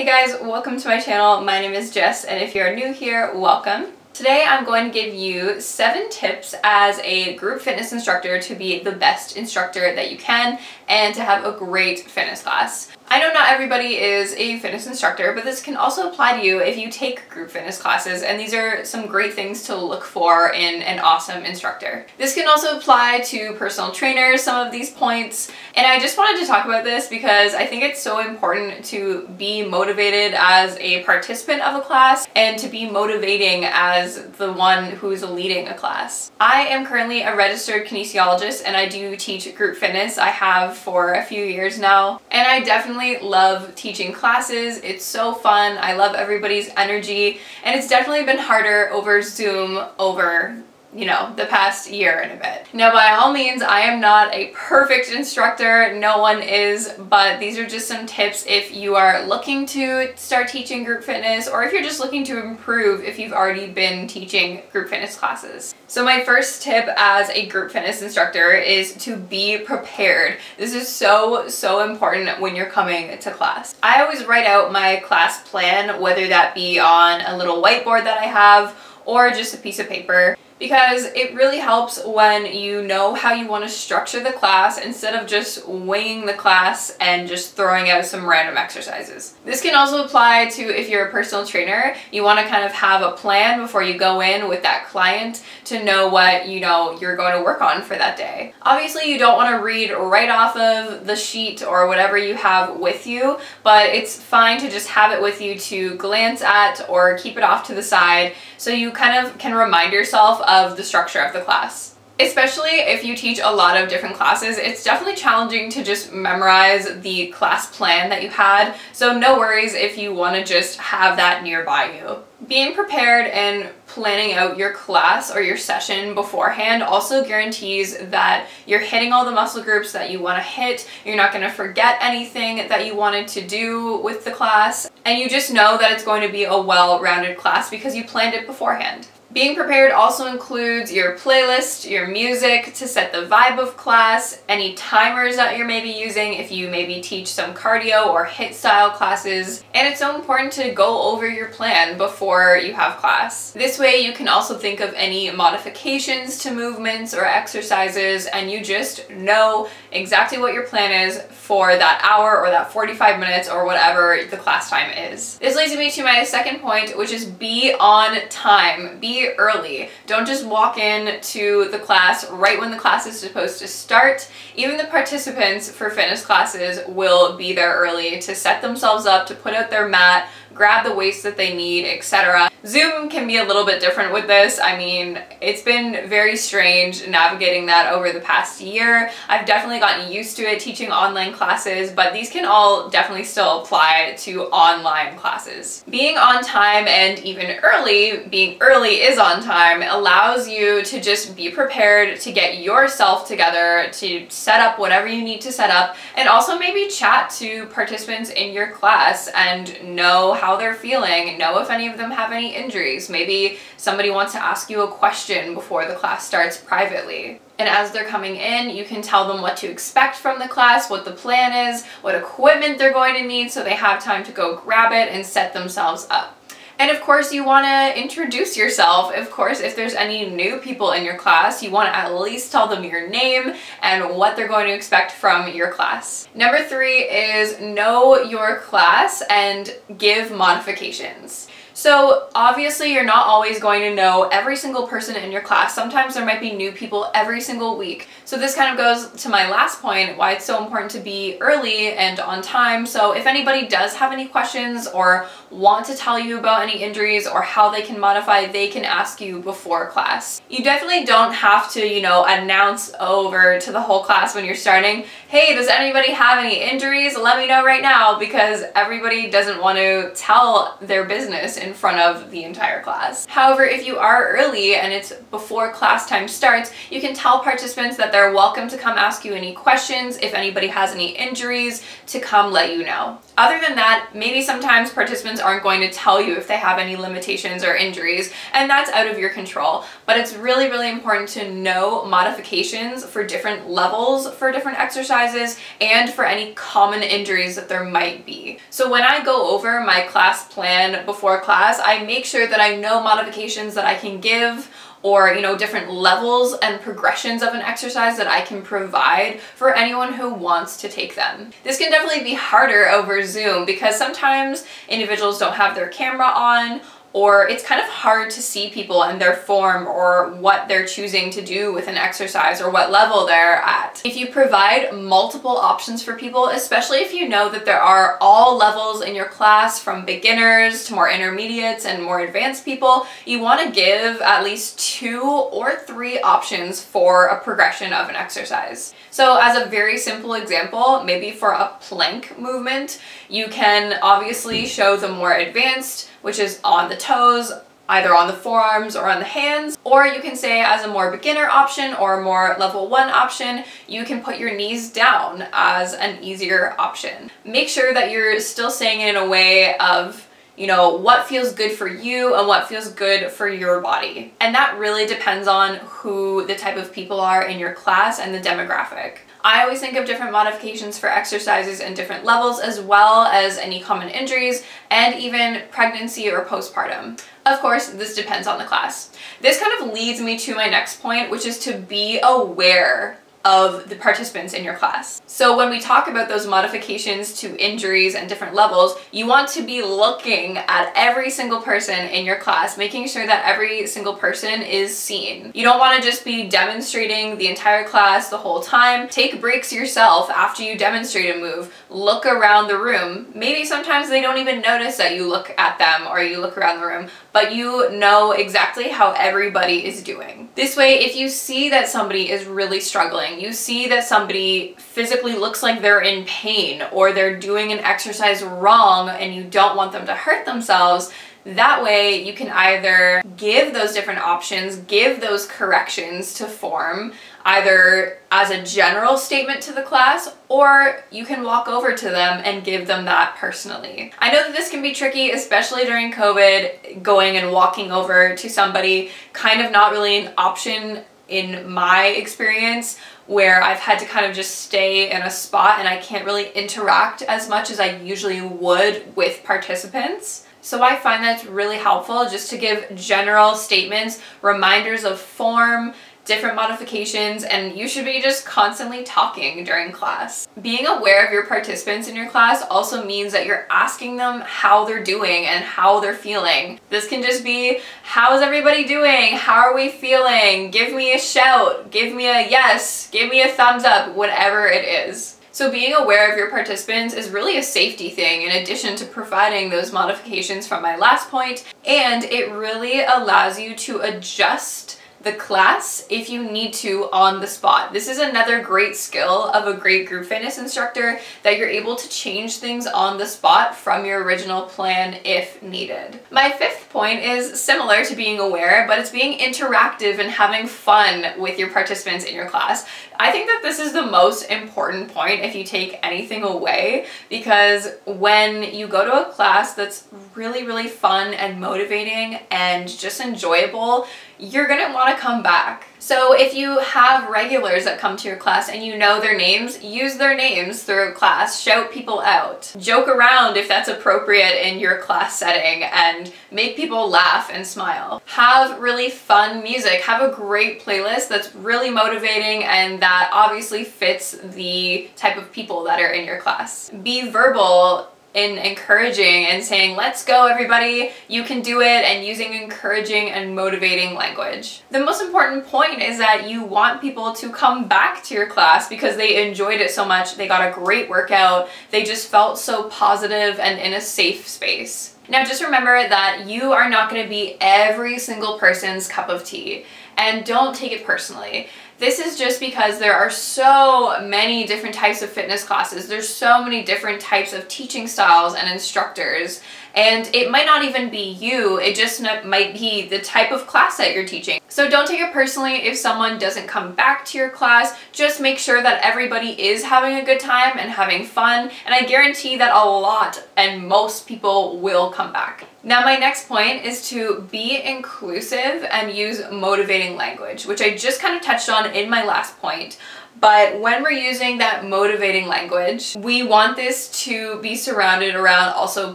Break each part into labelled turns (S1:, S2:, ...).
S1: Hey guys, welcome to my channel. My name is Jess, and if you're new here, welcome. Today I'm going to give you 7 tips as a group fitness instructor to be the best instructor that you can and to have a great fitness class. I know not everybody is a fitness instructor, but this can also apply to you if you take group fitness classes, and these are some great things to look for in an awesome instructor. This can also apply to personal trainers, some of these points, and I just wanted to talk about this because I think it's so important to be motivated as a participant of a class and to be motivating as the one who's leading a class. I am currently a registered kinesiologist and I do teach group fitness. I have for a few years now, and I definitely love teaching classes. It's so fun. I love everybody's energy, and it's definitely been harder over Zoom over the past year and a bit. Now, by all means, I am not a perfect instructor. No one is, but these are just some tips if you are looking to start teaching group fitness, or if you're just looking to improve if you've already been teaching group fitness classes. So my first tip as a group fitness instructor is to be prepared. This is so important when you're coming to class. I always write out my class plan, whether that be on a little whiteboard that I have or just a piece of paper, because it really helps when you know how you want to structure the class instead of just winging the class and just throwing out some random exercises. This can also apply to if you're a personal trainer. You want to kind of have a plan before you go in with that client to know what you're going to work on for that day. Obviously, you don't want to read right off of the sheet or whatever you have with you, but it's fine to just have it with you to glance at or keep it off to the side so you kind of can remind yourself of the structure of the class. Especially if you teach a lot of different classes, it's definitely challenging to just memorize the class plan that you had, so no worries if you want to just have that nearby you. Being prepared and planning out your class or your session beforehand also guarantees that you're hitting all the muscle groups that you want to hit, you're not going to forget anything that you wanted to do with the class, and you just know that it's going to be a well-rounded class because you planned it beforehand. Being prepared also includes your playlist, your music to set the vibe of class, any timers that you're maybe using if you maybe teach some cardio or HIIT style classes, and it's so important to go over your plan before you have class. This way you can also think of any modifications to movements or exercises, and you just know exactly what your plan is for that hour or that 45 minutes or whatever the class time is. This leads me to my second point, which is be on time. Be early. Don't just walk in to the class right when the class is supposed to start. Even the participants for fitness classes will be there early to set themselves up, to put out their mat, grab the weights that they need, etc. Zoom can be a little bit different with this. I mean, it's been very strange navigating that over the past year. I've definitely gotten used to it teaching online classes, but these can all definitely still apply to online classes. Being on time and even early, being early is on time, allows you to just be prepared to get yourself together, to set up whatever you need to set up, and also maybe chat to participants in your class and know how they're feeling, know if any of them have any injuries. Maybe somebody wants to ask you a question before the class starts privately. And as they're coming in, you can tell them what to expect from the class, what the plan is, what equipment they're going to need so they have time to go grab it and set themselves up. And of course, you want to introduce yourself. Of course, if there's any new people in your class, you want to at least tell them your name and what they're going to expect from your class. Number 3 is know your class and give modifications. So obviously you're not always going to know every single person in your class. Sometimes there might be new people every single week. So this kind of goes to my last point, why it's so important to be early and on time. So if anybody does have any questions or want to tell you about any injuries or how they can modify, they can ask you before class. You definitely don't have to, announce over to the whole class when you're starting, hey, does anybody have any injuries? Let me know right now, because everybody doesn't want to tell their business in front of the entire class. However, if you are early and it's before class time starts, you can tell participants that they're welcome to come ask you any questions, if anybody has any injuries, to come let you know. Other than that, maybe sometimes participants aren't going to tell you if they have any limitations or injuries, and that's out of your control. But it's really, really important to know modifications for different levels for different exercises and for any common injuries that there might be. frequency. So when I go over my class plan before class, I make sure that I know modifications that I can give, or different levels and progressions of an exercise that I can provide for anyone who wants to take them. This can definitely be harder over Zoom because sometimes individuals don't have their camera on, or it's kind of hard to see people and their form or what they're choosing to do with an exercise or what level they're at. If you provide multiple options for people, especially if you know that there are all levels in your class from beginners to more intermediates and more advanced people, you want to give at least 2 or 3 options for a progression of an exercise. So as a very simple example, maybe for a plank movement, you can obviously show the more advanced, which is on the toes, either on the forearms or on the hands, or you can say as a more beginner option or a more level 1 option, you can put your knees down as an easier option. Make sure that you're still saying it in a way of what feels good for you and what feels good for your body. And that really depends on who the type of people are in your class and the demographic. I always think of different modifications for exercises and different levels, as well as any common injuries and even pregnancy or postpartum. Of course, this depends on the class. This kind of leads me to my next point, which is to be aware of the participants in your class. So when we talk about those modifications to injuries and different levels, you want to be looking at every single person in your class, making sure that every single person is seen. You don't want to just be demonstrating the entire class the whole time. Take breaks yourself after you demonstrate a move. Look around the room. Maybe sometimes they don't even notice that you look at them or you look around the room, but you know exactly how everybody is doing. This way, if you see that somebody is really struggling, you see that somebody physically looks like they're in pain or they're doing an exercise wrong and you don't want them to hurt themselves, that way you can either give those different options, give those corrections to form, either as a general statement to the class, or you can walk over to them and give them that personally. I know that this can be tricky, especially during COVID, going and walking over to somebody, kind of not really an option in my experience, where I've had to kind of just stay in a spot and I can't really interact as much as I usually would with participants. So I find that it's really helpful just to give general statements, reminders of form, different modifications, and you should be just constantly talking during class. Being aware of your participants in your class also means that you're asking them how they're doing and how they're feeling. This can just be, how's everybody doing? How are we feeling? Give me a shout, give me a yes, give me a thumbs up, whatever it is. So being aware of your participants is really a safety thing in addition to providing those modifications from my last point, and it really allows you to adjust the class if you need to on the spot. This is another great skill of a great group fitness instructor, that you're able to change things on the spot from your original plan if needed. My 5th point is similar to being aware, but it's being interactive and having fun with your participants in your class. I think that this is the most important point if you take anything away, because when you go to a class that's really, really fun and motivating and just enjoyable, you're gonna want to come back. So if you have regulars that come to your class and you know their names, use their names throughout class, shout people out, joke around if that's appropriate in your class setting, and make people laugh and smile. Have really fun music, have a great playlist that's really motivating and that obviously fits the type of people that are in your class. Be verbal in encouraging and saying, let's go everybody, you can do it, and using encouraging and motivating language. The most important point is that you want people to come back to your class because they enjoyed it so much, they got a great workout, they just felt so positive and in a safe space. Now just remember that you are not going to be every single person's cup of tea, and don't take it personally. This is just because there are so many different types of fitness classes. There's so many different types of teaching styles and instructors, and it might not even be you, it just might be the type of class that you're teaching. So don't take it personally if someone doesn't come back to your class. Just make sure that everybody is having a good time and having fun, and I guarantee that a lot and most people will come back. Now my next point is to be inclusive and use motivating language, which I just kind of touched on in my last point. But when we're using that motivating language, we want this to be surrounded around also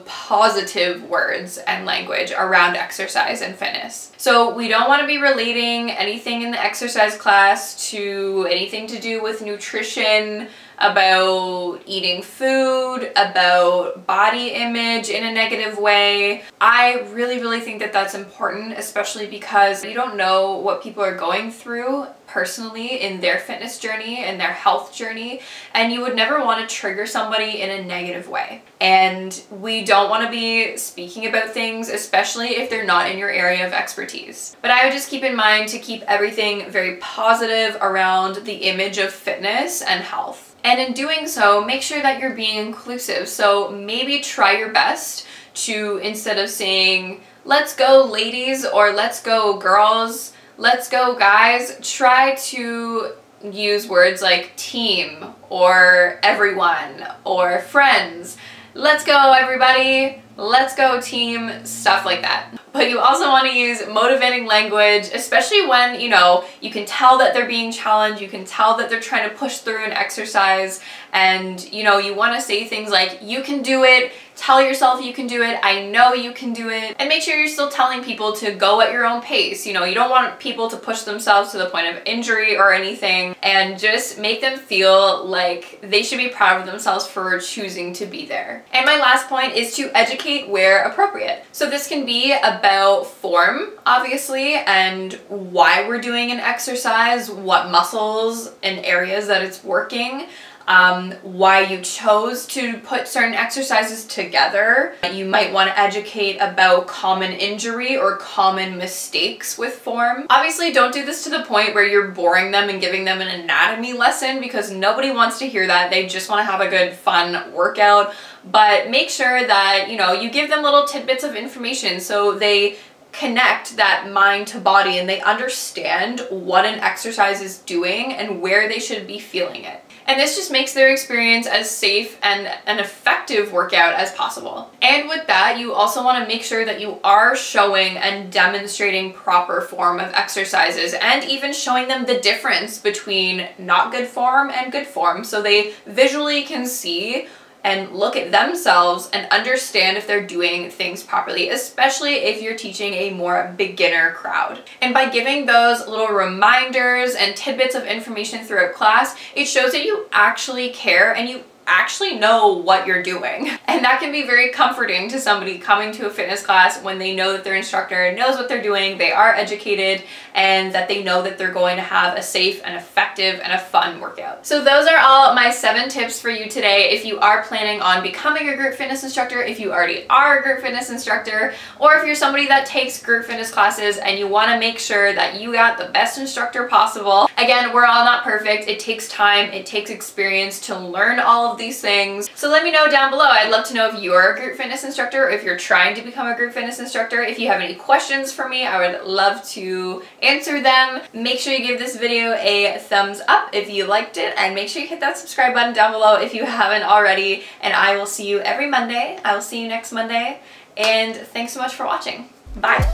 S1: positive words and language around exercise and fitness. So we don't want to be relating anything in the exercise class to anything to do with nutrition, about eating food, about body image in a negative way. I really think that that's important, especially because you don't know what people are going through personally in their fitness journey and their health journey, and you would never want to trigger somebody in a negative way. And we don't want to be speaking about things, especially if they're not in your area of expertise. But I would just keep in mind to keep everything very positive around the image of fitness and health. And in doing so, make sure that you're being inclusive. So maybe try your best to, instead of saying, let's go ladies, or let's go girls, let's go guys, try to use words like team, or everyone, or friends. Let's go everybody, let's go team, stuff like that. But you also want to use motivating language, especially when, you can tell that they're being challenged, you can tell that they're trying to push through an exercise, and you want to say things like, you can do it, tell yourself you can do it, I know you can do it, and make sure you're still telling people to go at your own pace. You don't want people to push themselves to the point of injury or anything, and just make them feel like they should be proud of themselves for choosing to be there. And my last point is to educate where appropriate. So this can be about form, obviously, and why we're doing an exercise, what muscles and areas that it's working, why you chose to put certain exercises together. You might want to educate about common injury or common mistakes with form. Obviously, don't do this to the point where you're boring them and giving them an anatomy lesson, because nobody wants to hear that. They just want to have a good, fun workout. But make sure that, you give them little tidbits of information so they connect that mind to body and they understand what an exercise is doing and where they should be feeling it. And this just makes their experience as safe and an effective workout as possible. And with that, you also want to make sure that you are showing and demonstrating proper form of exercises, and even showing them the difference between not good form and good form, so they visually can see and look at themselves and understand if they're doing things properly, especially if you're teaching a more beginner crowd. And by giving those little reminders and tidbits of information throughout class, it shows that you actually care and you actually know what you're doing. And that can be very comforting to somebody coming to a fitness class when they know that their instructor knows what they're doing, they are educated, and that they know that they're going to have a safe and effective and a fun workout. So those are all my 7 tips for you today if you are planning on becoming a group fitness instructor, if you already are a group fitness instructor, or if you're somebody that takes group fitness classes and you want to make sure that you got the best instructor possible. Again, we're all not perfect. It takes time, it takes experience to learn all of these things. So let me know down below. I'd love to know if you're a group fitness instructor, if you're trying to become a group fitness instructor. If you have any questions for me, I would love to answer them. Make sure you give this video a thumbs up if you liked it, and make sure you hit that subscribe button down below if you haven't already. And I will see you every Monday. I will see you next Monday, and thanks so much for watching. Bye.